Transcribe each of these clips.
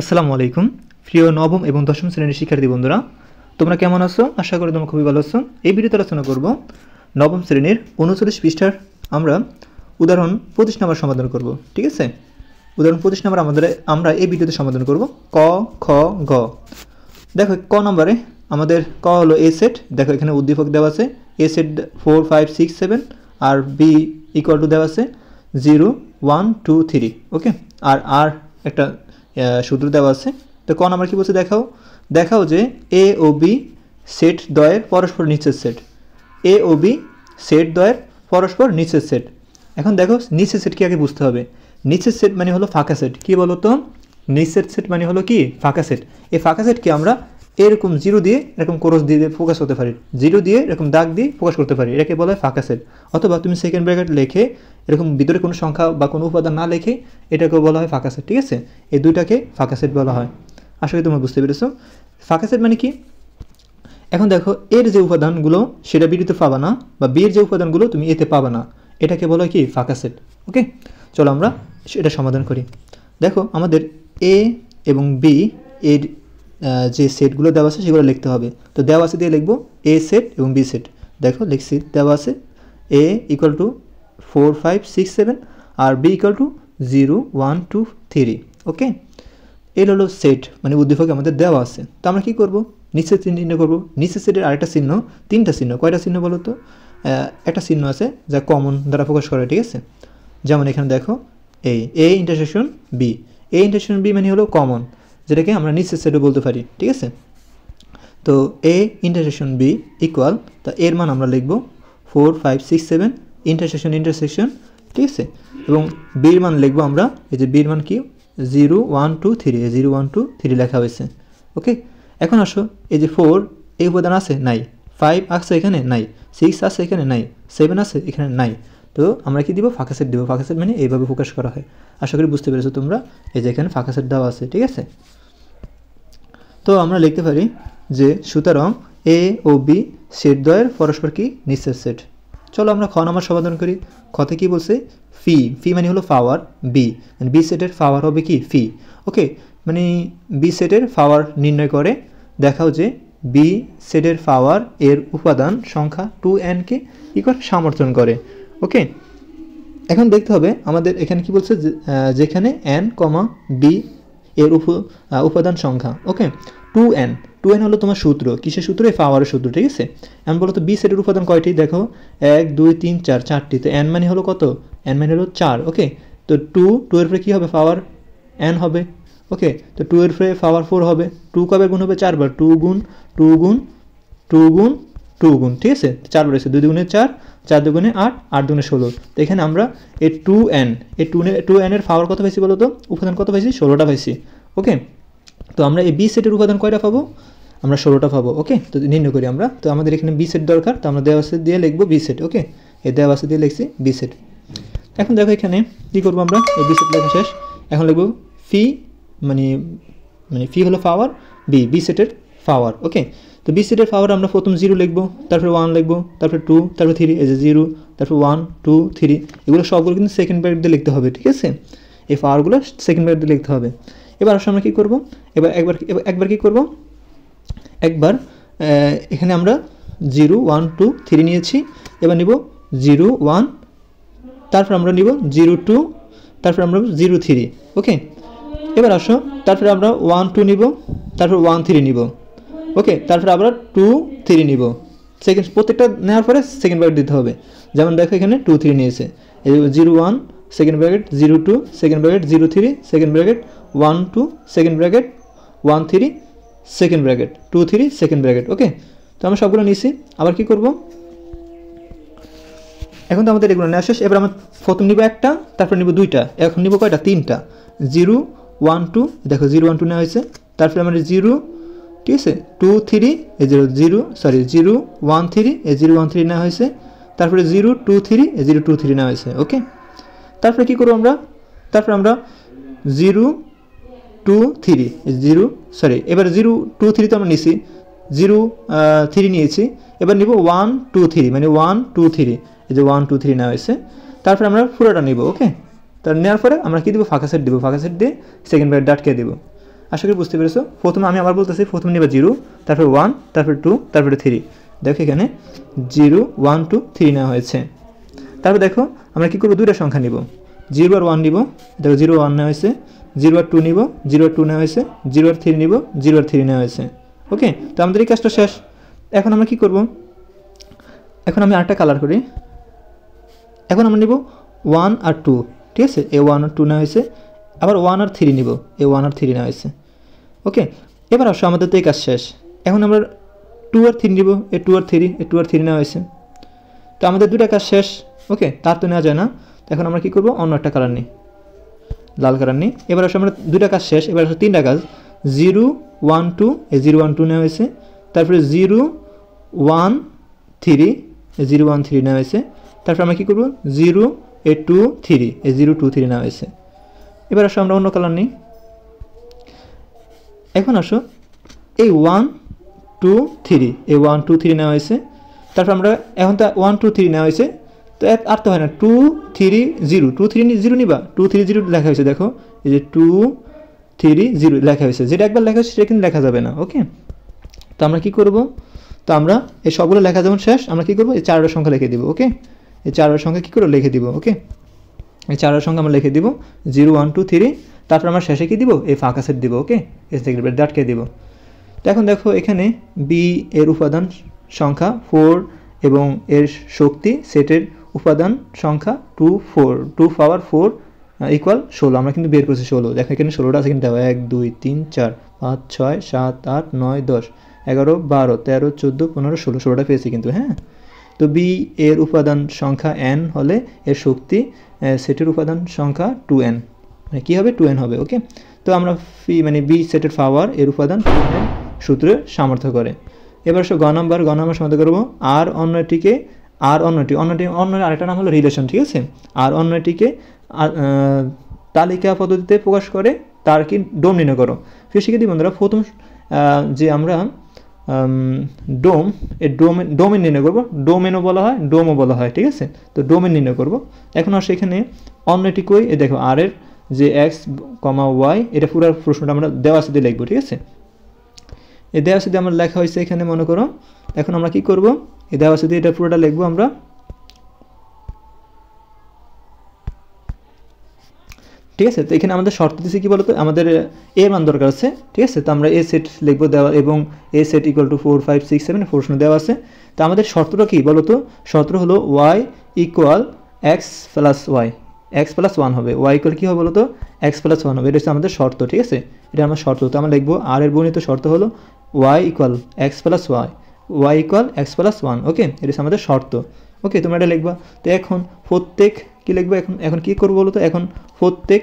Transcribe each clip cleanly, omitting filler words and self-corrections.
আসসালামু আলাইকুম প্রিয় নবম এবং দশম শ্রেণীর শিক্ষার্থী বন্ধুরা, তোমরা কেমন আছো? আশা করি তোমরা খুবই ভালো আছো। এই ভিডিওতে আলোচনা করব নবম শ্রেণীর 39 পৃষ্ঠার আমরা উদাহরণ 25 নম্বর সমাধান করব। ঠিক আছে, উদাহরণ 25 নম্বর আমরা এই ভিডিওতে সমাধান করব ক, খ, গ। দেখো ক নম্বরে আমাদের ক হলো এ সেট। দেখো এখানে উদ্দীপক দেওয়া আছে এ সেট 4 5 6 7 আর বি ইকুয়াল টু দেওয়া আছে 0 1 2 3। ওকে, আর একটা সূত্র দেওয়া আছে। তো ক নাম্বার কি বলছে দেখাও যে এ ও বি সেট দ্বয়ের পরস্পর নিচের সেট। এ ও বি সেট দ্বয়ের পরস্পর নিচের সেট। এখন দেখো নিচের সেট কি আগে বুঝতে হবে। নিচের সেট মানে হলো ফাঁকা সেট। কি বলো তো, নিচের সেট মানে হলো কি ফাঁকা সেট। এই ফাঁকা সেটকে আমরা এরকম জিরো দিয়ে এরকম ক্রস দিয়ে ফোকাস করতে পারি, জিরো দিয়ে এরকম দাগ দিয়ে ফোকাস করতে পারি, এটাকে বলা হয় ফাঁকা সেট। অথবা তুমি সেকেন্ড ব্র্যাকেট লিখে এরকম ভিতরে কোনো সংখ্যা বা কোনো উপাদান না লিখে এটাকে বলা হয় ফাঁকা সেট। ঠিক আছে, এই দুইটাকে ফাঁকা সেট বলা হয়। আশা করি তোমরা বুঝতে পেরেছো ফাঁকা সেট মানে কি। এখন দেখো এর যে উপাদানগুলো সেটা বিতে পাবা না, বা বিয়ের যে উপাদানগুলো তুমি এতে পাবা না, এটাকে বলা হয় কি ফাঁকা সেট। ওকে, চলো আমরা এটা সমাধান করি। দেখো আমাদের এ এবং বি এর যে সেটগুলো দেওয়া আছে সেগুলো লিখতে হবে। তো দেওয়া আছে দিয়ে লিখবো এ সেট এবং বি সেট। দেখো লিখছি, দেওয়া আছে এ ইকুয়াল টু 4 5 6 7 আর বি ইকুয়াল টু 0 1 2 3। ওকে, এর হলো সেট মানে উদ্দীপকে আমাদের দেওয়া আছে। তো আমরা কী করবো, নিচের চিহ্ন করবো। নিচের সেটের আরেকটা চিহ্ন, তিনটা চিহ্ন। কয়টা চিহ্ন বলো তো? একটা চিহ্ন আছে যা কমন দ্বারা প্রকাশ করে। ঠিক আছে, যেমন এখানে দেখো A intersection B. A intersection B মানে হলো কমন, যেটাকে আমরা নিচের সেটও বলতে পারি। ঠিক আছে, তো এ ইন্টারসেকশন বি ইকুয়াল, তা এর মান আমরা লিখব 4 5 6 7 ইন্টারসেকশন। ঠিক আছে, এবং বির মান লিখবো আমরা, এই যে বির মান কি 0 1 2 3, 0 1 2 3 লেখা হয়েছে। ওকে, এখন আসো এই যে 4 এই উপাদান আছে নাই, 5 আছে এখানে নাই, 6 আছে এখানে নাই, 7 আছে এখানে নাই। তো আমরা কি দিব, ফাঁকা সেট দিব। ফাঁকা সেট মানে এইভাবে প্রকাশ করা হয়। আশা করি বুঝতে পেরেছো তোমরা। এই যে এখানে ফাঁকা সেট দেওয়া আছে। ঠিক আছে, তো আমরা লিখতে পারি যে সুতরাং এ ও বি সেট দ্বয়ের পরস্পর কি নিচের সেট। চলো আমরা খ নাম্বার সমাধান করি। খতে কি বলছে, ফি মানে হলো পাওয়ার বি, মানে বি সেটের পাওয়ার হবে কি ফি। ওকে, মানে বি সেটের পাওয়ার নির্ণয় করে দেখাও যে বি সেটের পাওয়ার এর উপাদান সংখ্যা 2n কে কি করে সমর্থন করে। ওকে, এখন দেখতে হবে আমাদের এখানে কি বলছে, যেখানে n, বি এর উপাদান সংখ্যা। ওকে, 2n হলো তোমার সূত্র, কিসের সূত্র? এই পাওয়ারের সূত্র। ঠিক আছে, এমন বলো তো বি সেটের উপাদান কয়টি? দেখো 1 2 3 4, চারটি। তো n মানে হলো কত? n মানে হলো 4। ওকে, তো 2 এর উপরে কী হবে, পাওয়ার n হবে। ওকে, তো 2 এর উপরে পাওয়ার 4 হবে। 2 কবে গুণ হবে? 4 বার। 2 গুণ 2 গুণ 2 গুণ 2 গুণ। ঠিক আছে, 4 বার এসে 2 দুগুণে 4, 4 দুগুণে 8, 8 দুগুণে 16। তো এখানে আমরা এই 2n এর পাওয়ার কত পাইছি বলো তো? উপাদান কত পাইছি? 16টা পাইছি। ওকে, তো আমরা এই বি সেটের উপাদান কয়টা পাবো? আমরা 16টা পাবো। ওকে, তো নির্ণয় করি আমরা। তো আমাদের এখানে বি সেট দরকার, তো আমরা দেওয়া সেট দিয়ে লিখবো বি সেট। ওকে, এই দেওয়া সেট দিয়ে লিখছি বি সেট। এখন দেখো এখানে কী করবো আমরা, এই বি সেট লেখা শেষ। এখন লিখবো ফি, মানে ফি হলো পাওয়ার বি সেটের পাওয়ার। ওকে, তো বি সেটের পাওয়ার আমরা প্রথম 0 লিখবো, তারপরে 1 লিখবো, তারপরে 2, তারপরে 3। এই যে 0, তারপর 1 2 3, এগুলো সবগুলো কিন্তু সেকেন্ড ব্র্যাকেট দিয়ে লিখতে হবে। ঠিক আছে, এই পাওয়ারগুলো সেকেন্ড ব্র্যাকেট দিয়ে লিখতে হবে। এবার আসলে আমরা কী করবো, একবার কী করবো, একবার এখানে আমরা 0 1 2 3 নিয়েছি। এবার নিব 0 1, তারপর আমরা নিব 0 2, তারপর আমরা 0 3। ওকে, এবার আসো তারপরে আমরা 1 2 নিব, তারপর 1 3 নিব। ওকে, তারপরে আমরা 2 3 নিব। সেকেন্ড প্রত্যেকটা নেওয়ার পরে সেকেন্ড ব্র্যাকেট দিতে হবে। যেমন দেখো এখানে 2 3 নিয়েছে, এই 0 1 second bracket, 0 2 second bracket, 0 3 second bracket, 1 2 second bracket, 1 3 second bracket, 2 3 second bracket. Okay, তো আমরা সবগুলো নিয়েছি। আবার কি করব, এখন তো আমাদের এগুলো নেওয়া শেষ। এবার আমরা প্রথম নিব একটা, তারপর নিব দুইটা, এখন নিব কয়টা? 3টা। 0 1 2, দেখো 0 1 2 নেওয়া হয়েছে। তারপরে আমরা 0, ঠিক আছে, 2 3, এই 0 1 3, এই 0 1 3 নেওয়া হয়েছে। তারপরে 0 2 3, এই 0 2 3 নেওয়া হয়েছে। ওকে, তারপরে কী করবো আমরা, তারপরে আমরা 0 2 3, 0 এবার 0 2 3 তো আমরা নিয়েছি, 0 3 নিয়েছি। এবার নিব 1 2 3, মানে 1 2 3, এই যে 1 2 3 নেওয়া হয়েছে। তারপরে আমরা পুরোটা নিব। ওকে, তার নেওয়ার পরে আমরা কী দেবো, ফাঁকা সেট দেবো। ফাঁকা সেট দিয়ে সেকেন্ড ব্র্যাকেট আটকে দেবো। আশা করি বুঝতে পেরেছো। প্রথমে আমি আবার বলতেছি, প্রথমে নিবা 0, তারপর 1, তারপর 2, তারপরে 3। দেখো এখানে 0, 1, 2, 3 নেওয়া হয়েছে। তারপর দেখো আমরা কী করবো, দুইটা সংখ্যা নিব, 0 আর 1 নিব। দেখো 0 1 নেওয়া হয়েছে, 0 আর 2 নিব, 0 আর 2 নেওয়া হয়েছে, 0 আর 3 নিব, 0 আর 3 নেওয়া হয়েছে। ওকে, তো আমাদের এই কাজটা শেষ। এখন আমরা কী করব, এখন আমি আরেকটা কালার করি। এখন আমরা নিব 1 আর 2, ঠিক আছে, এ 1 আর 2 নেওয়া হয়েছে। আবার 1 আর 3 নিব, এ 1 আর 3 নেওয়া হয়েছে। ওকে, এবার আসো আমাদের তো এই কাজ শেষ। এখন আমরা 2 আর 3 নিব, এ 2 আর 3, এ 2 আর 3 নেওয়া হয়েছে। তো আমাদের দুটা কাজ শেষ। ওকে, তার তো নেওয়া যায় না। এখন আমরা কী করবো, অন্য একটা কালার নিই, লাল কালার নিই। এবার আসলে আমরা দুটা কাজ শেষ। এবার আসলে তিনটা কাজ, 0 1 2, এই 0 1 2 নেওয়া হয়েছে। তারপরে 0 1 3, এই 0 1 3 নেওয়া হয়েছে। তারপর আমরা কী করবো, 0 2 3, এই 0 2 3 নেওয়া হয়েছে। এবার আসো আমরা অন্য কালার নিই। এখন আসো এই 1 2 3, এই 1 2 3 নেওয়া হয়েছে। তারপর আমরা এখন তো 1 2 3 নেওয়া হয়েছে, তো আর তো হয় না, 2 3 0, 2 3 0 নিবা, 2 3 0 লেখা হয়েছে। দেখো এই যে 2 3 0 লেখা হয়েছে, যেটা একবার লেখা হয়েছে সেটা কিন্তু লেখা যাবে না। ওকে, তো আমরা কী করব, তো আমরা এই সবগুলো লেখা যেমন শেষ, আমরা কী করবো, এই 4 সংখ্যা লিখে দিব। ওকে, এই 4 সংখ্যা কী করে লিখে দিব। ওকে, এই 4 সংখ্যা আমরা লিখে দিব 0 1 2 3। তারপর আমরা শেষে কী দিব, এই ফাঁকা সেট দিব। ওকে, এস থেকে আটকে দিব। তো এখন দেখো এখানে বি এর উপাদান সংখ্যা 4 এবং এর শক্তি সেটের উপাদান সংখ্যা 2 4, 2 পাওয়ার 4 ইকুয়াল 16। আমরা কিন্তু বের করছি 16। দেখো এখানে 16টা আছে কিন্তু, 1 2 3 4 5 6 7 8 9 10 11 12 13 14 15 16, 16টা পেয়েছি কিন্তু। হ্যাঁ, তো বি এর উপাদান সংখ্যা n হলে এর শক্তি সেটের উপাদান সংখ্যা 2n, মানে কী হবে, 2n হবে। ওকে, তো আমরা মানে বি সেটের পাওয়ার এর উপাদান 2n সূত্রে সামর্থ্য করে। এবার সে গ নাম্বার সমাধান করবো। আর অন্যটিকে, আর অন্যটি আরেকটা নাম হলো রিলেশন, ঠিক আছে। আর অন্যটিকে তালিকা পদ্ধতিতে প্রকাশ করে তার কি ডোম নির্ণয় করো। ফির শিখে বন্ধুরা, প্রথম যে আমরা ডোমেন নির্ণয় করবো। ডোমেনও বলা হয়, ডোমও বলা হয়, ঠিক আছে। তো ডোমেন নির্ণয় করবো। এখন আর সেখানে অন্যটি কই, এ দেখো আর এর যে এক্স ওয়াই, এটা পুরো প্রশ্নটা আমরা দেওয়া আছে দিয়ে লিখবো, ঠিক আছে। এই দেওয়া আছে দিয়ে আমরা লেখা হয়েছে এখানে, মনে করো। এখন আমরা কি করব, এই দেওয়া আছে দিয়ে এটা পুরোটা লিখবো আমরা। ঠিক আছে, তো এখানে আমাদের শর্ত দিচ্ছে কি বলতো, আমাদের এর মান দরকার আছে, ঠিক আছে। তো আমরা এ সেট লিখবো দেওয়া, এবং এ সেট ইকুয়াল টু 4 5 6 7 প্রশ্ন দেওয়া আছে। তো আমাদের শর্তটা কি বলতো, শর্ত হলো Y equal X plus Y, X plus 1 হবে। ওয়াই ইকুয়াল কী হবে বলতো, এক্স প্লাস 1 হবে। এটা হচ্ছে আমাদের শর্ত, ঠিক আছে। এটা আমার শর্ত। তো আমরা লিখবো আর এর বর্ণিত শর্ত হলো Y equal X plus Y, Y equal X plus 1। Okay, এটা হচ্ছে আমাদের শর্ত। ওকে, তোমরা এটা লিখবা। তো এখন প্রত্যেক কী লিখবো, এখন কী করবো বলো তো, এখন প্রত্যেক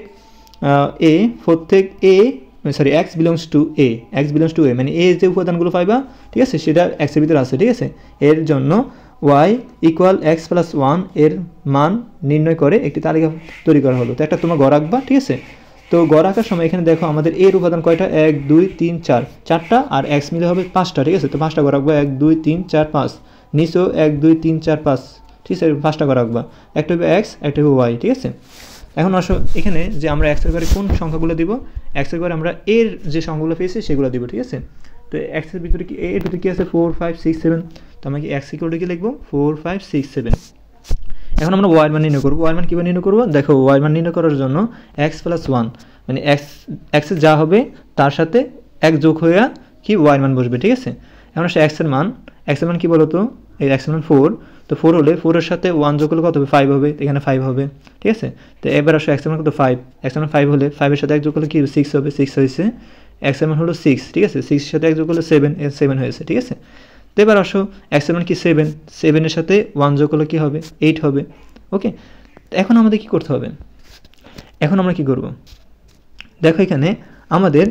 x belongs to A, x belongs to A মানে এ যে উপাদানগুলো পাইবা, ঠিক আছে, সেটা এক্সের ভিতরে আছে, ঠিক আছে। এর জন্য ওয়াই ইকুয়াল এক্স প্লাস 1 এর মান নির্ণয় করে একটি তালিকা তৈরি করা হলো। তো একটা তোমার গড় রাখবা, ঠিক আছে। তো গড় রাখার সময় এখানে দেখো আমাদের এর উপাদান কয়টা, 1 2 3 4, 4টা, আর এক্স মিলে হবে 5টা, ঠিক আছে। তো 5টা গড় রাখবা, 1 2 3 4 5, নিচেও 1 2 3 4 5, ঠিক আছে, 5টা গড় রাখবা। একটা হবে এক্স, একটা হবে ওয়াই, ঠিক আছে। এখন আসো এখানে যে আমরা এক্সের ঘরে কোন সংখ্যাগুলো দিব, এক্সের ঘরে আমরা এর যে সংখ্যাগুলো পেয়েছি সেগুলো দিব, ঠিক আছে। তো এক্সের ভিতরে কি, এর ভিতরে কী আছে, 4 5 6 7। তো আমরা কি এক্স ইকুয়াল কি লিখবো, 4 5 6 7। এখন আমরা ওয়াই মান নির্ণয় করবো। ওয়াই মান কীভাবে নির্ণয় করবো, দেখো ওয়াই মান নির্ণয় করার জন্য এক্স প্লাস 1 মানে এক্সের যা হবে তার সাথে এক যোগ হয়ে কি ওয়াই মান বসবে, ঠিক আছে। এখন আসে এক্সের মান কী বলো তো, এই এক্সের মান 4। তো 4 হলে 4-এর সাথে 1 যোগ করলে কত হবে, 5 হবে। এখানে 5 হবে, ঠিক আছে। তো এবার আসো এক্সের মান কত, 5। এক্সের মান 5 হলে 5-এর সাথে 1 যোগ করলে কি 6 হবে, 6 হয়েছে। এক্সের মান হলো 6, ঠিক আছে। 6-এর সাথে 1 যোগ করলে 7 হয়েছে, ঠিক আছে। তো এবার আসো এক্সের মান কি 7, 7-এর সাথে 1 যোগ করলে কী হবে, 8 হবে। ওকে, এখন আমাদের কী করতে হবে, এখন আমরা কী করব, দেখো এখানে আমাদের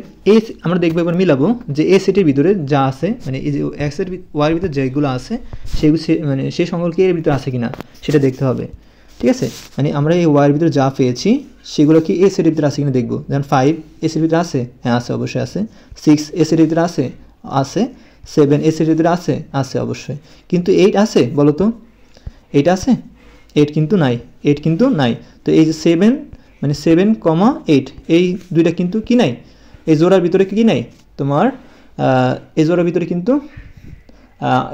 আমরা দেখবো এবার মিলাবো যে এ সেটের ভিতরে যা আছে, মানে এই যে এক্সের ওয়াইয়ের ভিতরে যেগুলো আছে সেগুলো মানে সেই সংখ্যাগুলো এর ভিতরে আছে কিনা সেটা দেখতে হবে, ঠিক আছে। মানে আমরা এই ওয়াইয়ের ভিতরে যা পেয়েছি সেগুলো কি এ সেটের ভিতরে আছে কিনা দেখবো। যেমন 5 এ সেটের ভিতরে আছে, হ্যাঁ আছে, অবশ্যই আছে। 6 এ সেটের ভিতরে আছে, 7 এ সেটের ভিতরে আছে অবশ্যই। কিন্তু 8 আছে বলো তো, 8 আছে, 8 কিন্তু নাই। তো এই যে 7 মানে 7, 8 এই দুইটা কিন্তু কি নাই, এই জোড়ার ভিতরে কি নাই তোমার এই জোড়ার ভিতরে কিন্তু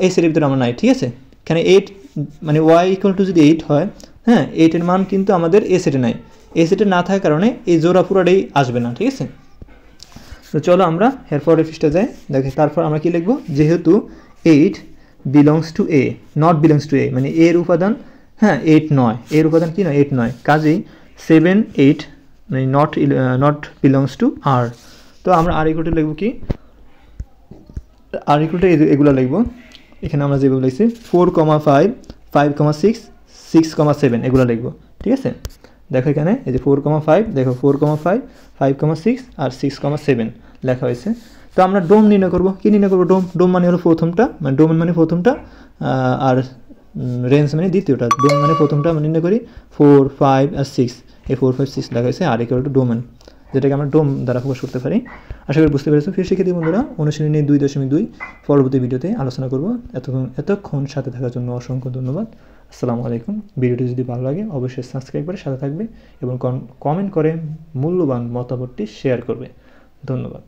এই সেটের ভিতরে আমার নাই, ঠিক আছে। এখানে 8 মানে y ইকুয়াল টু যদি 8 হয়, হ্যাঁ 8 এর মান কিন্তু আমাদের এ সেটে নাই, এ সেটে না থাকার কারণে এই জোড়া পুরোটাই আসবে না, ঠিক আছে। তো চলো আমরা এরপরের পৃষ্ঠা যাই। দেখো তারপর আমরা কি লিখবো, যেহেতু 8 belongs to A, not belongs to A মানে এর উপাদান, হ্যাঁ 8 নয়, এর উপাদান কি নয় 8 নয়, কাজেই 7 8 মানে নট বিলংস টু আর। তো আমরা আর ইকুয়াল টু লিখবো কি, আর ইকুয়াল টু এগুলো লিখবো, এখানে আমরা যেভাবে লিখছি 4,5 5,6 6,7 এগুলো লিখবো, ঠিক আছে। দেখো এখানে এই যে 4,5, দেখো 4,5 5,6 আর 6,7 লেখা হয়েছে। তো আমরা ডোম নির্ণয় করবো, কি নির্ণয় করবো, ডোম মানে হলো প্রথমটা, মানে ডোমেন মানে প্রথমটা, আর রেঞ্জ মানে দ্বিতীয়টা। ডোম মানে প্রথমটা আমরা নির্ণয় করি 4 5 আর 6, এই 4 5 6 লেখা হয়েছে আর ইকুয়াল টু ডোমেন, যেটাকে আমরা ডোম দ্বারা প্রকাশ করতে পারি। আশা করি বুঝতে পেরেছো। ফির শিক্ষার্থী বন্ধুরা, অনুশীলনী 2.2 পরবর্তী ভিডিওতে আলোচনা করব। এতক্ষণ সাথে থাকার জন্য অসংখ্য ধন্যবাদ। আসসালামু আলাইকুম। ভিডিওটি যদি ভালো লাগে অবশ্যই সাবস্ক্রাইব করে সাথে থাকবে এবং কমেন্ট করে মূল্যবান মতামতটি শেয়ার করবে। ধন্যবাদ।